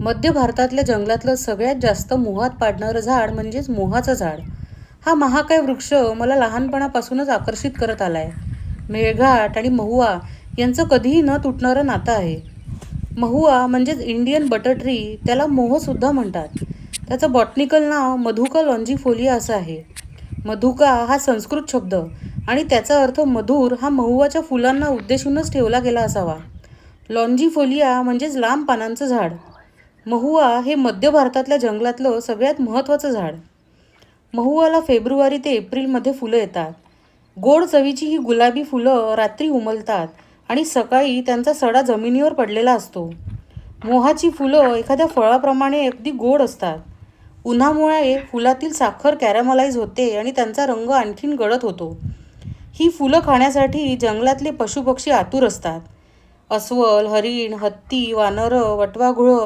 मध्य भारतातल्या जंगलातलं सगळ्यात जास्त मोहात पाडणारं झाड म्हणजेच मोहाचं झाड. हा महाकाय वृक्ष मला लहानपणापासूनच आकर्षित करत आलाय. मेळघाट आणि महुआ यांचं कधीही न तुटणारं नातं आहे. महुआ म्हणजेच इंडियन बटर ट्री, त्याला मोहसुद्धा म्हणतात. त्याचं बॉटनिकल नाव मधुका लॉन्जिफोलिया असं आहे. मधुका हा संस्कृत शब्द आणि त्याचा अर्थ मधुर हा महुआच्या फुलांना उद्देशूनच ठेवला गेला असावा. लॉन्जिफोलिया म्हणजेच लांब पानांचं झाड. महुआ हे मध्य भारतातल्या जंगलातलं सगळ्यात महत्त्वाचं झाड. महुआला फेब्रुवारी ते एप्रिलमध्ये फुलं येतात. गोड चवीची ही गुलाबी फुलं रात्री उमलतात आणि सकाळी त्यांचा सडा जमिनीवर पडलेला असतो. मोहाची फुलं एखाद्या फळाप्रमाणे अगदी गोड असतात. उन्हामुळे फुलातील साखर कॅरमलाइज होते आणि त्यांचा रंग आणखीन गडद होतो. ही फुलं खाण्यासाठी जंगलातले पशुपक्षी आतुर असतात. अस्वल, हरिण, हत्ती, वानरं, वटवाघुळं